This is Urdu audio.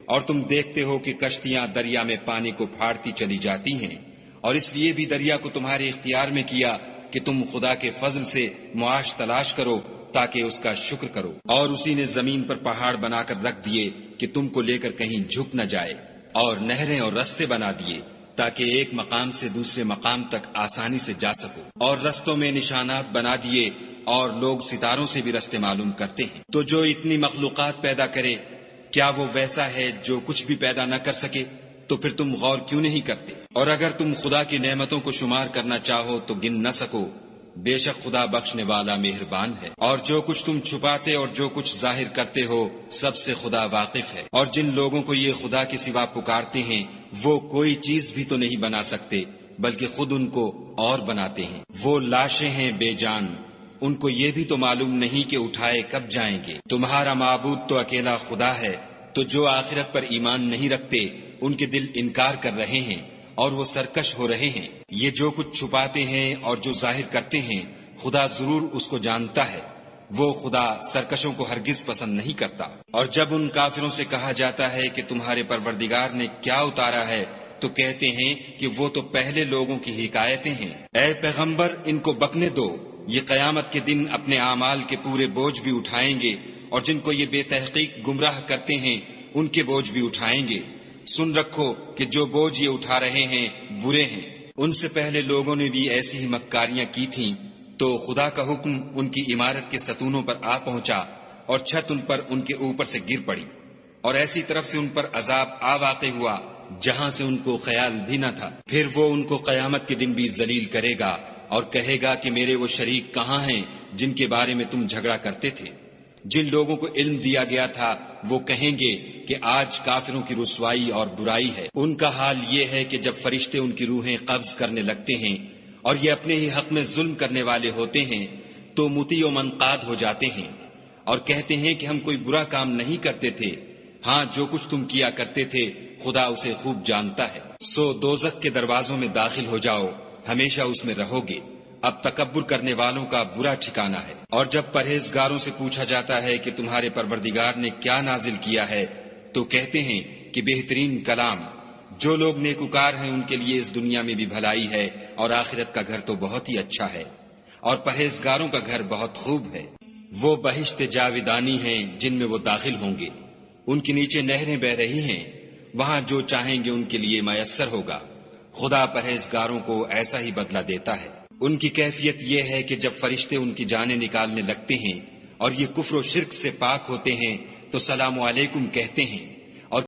اور تم دیکھتے ہو کہ کشتیاں دریا میں پانی کو پھاڑتی چلی جاتی ہیں، اور اس لیے بھی دریا کو تمہارے اختیار میں کیا کہ تم خدا کے فضل سے معاش تلاش کرو تاکہ اس کا شکر کرو، اور اسی نے زمین پر پہاڑ بنا کر رکھ دیے کہ تم کو لے کر کہیں جھک نہ جائے، اور نہریں اور رستے بنا دیے تاکہ ایک مقام سے دوسرے مقام تک آسانی سے جا سکو، اور رستوں میں نشانات بنا دیے، اور لوگ ستاروں سے بھی رستے معلوم کرتے ہیں۔ تو جو اتنی مخلوقات پیدا کرے، کیا وہ ویسا ہے جو کچھ بھی پیدا نہ کر سکے؟ تو پھر تم غور کیوں نہیں کرتے؟ اور اگر تم خدا کی نعمتوں کو شمار کرنا چاہو تو گن نہ سکو، بے شک خدا بخشنے والا مہربان ہے۔ اور جو کچھ تم چھپاتے اور جو کچھ ظاہر کرتے ہو، سب سے خدا واقف ہے۔ اور جن لوگوں کو یہ خدا کے سوا پکارتے ہیں، وہ کوئی چیز بھی تو نہیں بنا سکتے بلکہ خود ان کو اور بناتے ہیں۔ وہ لاشیں ہیں بے جان، ان کو یہ بھی تو معلوم نہیں کہ اٹھائے کب جائیں گے۔ تمہارا معبود تو اکیلا خدا ہے، تو جو آخرت پر ایمان نہیں رکھتے ان کے دل انکار کر رہے ہیں اور وہ سرکش ہو رہے ہیں۔ یہ جو کچھ چھپاتے ہیں اور جو ظاہر کرتے ہیں، خدا ضرور اس کو جانتا ہے۔ وہ خدا سرکشوں کو ہرگز پسند نہیں کرتا۔ اور جب ان کافروں سے کہا جاتا ہے کہ تمہارے پروردگار نے کیا اتارا ہے، تو کہتے ہیں کہ وہ تو پہلے لوگوں کی حکایتیں ہیں۔ اے پیغمبر، ان کو بکنے دو، یہ قیامت کے دن اپنے اعمال کے پورے بوجھ بھی اٹھائیں گے، اور جن کو یہ بے تحقیق گمراہ کرتے ہیں ان کے بوجھ بھی اٹھائیں گے۔ سن رکھو کہ جو بوجھ یہ اٹھا رہے ہیں برے ہیں۔ ان سے پہلے لوگوں نے بھی ایسی ہی مکاریاں کی تھیں، تو خدا کا حکم ان کی عمارت کے ستونوں پر آ پہنچا اور چھت ان پر ان کے اوپر سے گر پڑی، اور ایسی طرف سے ان پر عذاب آ واقع ہوا جہاں سے ان کو خیال بھی نہ تھا۔ پھر وہ ان کو قیامت کے دن بھی ذلیل کرے گا اور کہے گا کہ میرے وہ شریک کہاں ہیں جن کے بارے میں تم جھگڑا کرتے تھے؟ جن لوگوں کو علم دیا گیا تھا وہ کہیں گے کہ آج کافروں کی رسوائی اور برائی ہے۔ ان کا حال یہ ہے کہ جب فرشتے ان کی روحیں قبض کرنے لگتے ہیں اور یہ اپنے ہی حق میں ظلم کرنے والے ہوتے ہیں تو مطیع و منقاد ہو جاتے ہیں اور کہتے ہیں کہ ہم کوئی برا کام نہیں کرتے تھے، ہاں جو کچھ تم کیا کرتے تھے خدا اسے خوب جانتا ہے۔ سو دوزخ کے دروازوں میں داخل ہو جاؤ، ہمیشہ اس میں رہو گے، اب تکبر کرنے والوں کا برا ٹھکانہ ہے۔ اور جب پرہیزگاروں سے پوچھا جاتا ہے کہ تمہارے پروردگار نے کیا نازل کیا ہے، تو کہتے ہیں کہ بہترین کلام۔ جو لوگ نیکوکار ہیں ان کے لیے اس دنیا میں بھی بھلائی ہے اور آخرت کا گھر تو بہت ہی اچھا ہے، اور پرہیزگاروں کا گھر بہت خوب ہے۔ وہ بہشت جاودانی ہیں جن میں وہ داخل ہوں گے، ان کے نیچے نہریں بہ رہی ہیں، وہاں جو چاہیں گے ان کے لیے میسر ہوگا۔ خدا پرہیزگاروں کو ایسا ہی بدلہ دیتا ہے۔ ان کی کیفیت یہ ہے کہ جب فرشتے ان کی جانیں نکالنے لگتے ہیں اور یہ کفر و شرک سے پاک ہوتے ہیں تو سلام علیکم کہتے ہیں،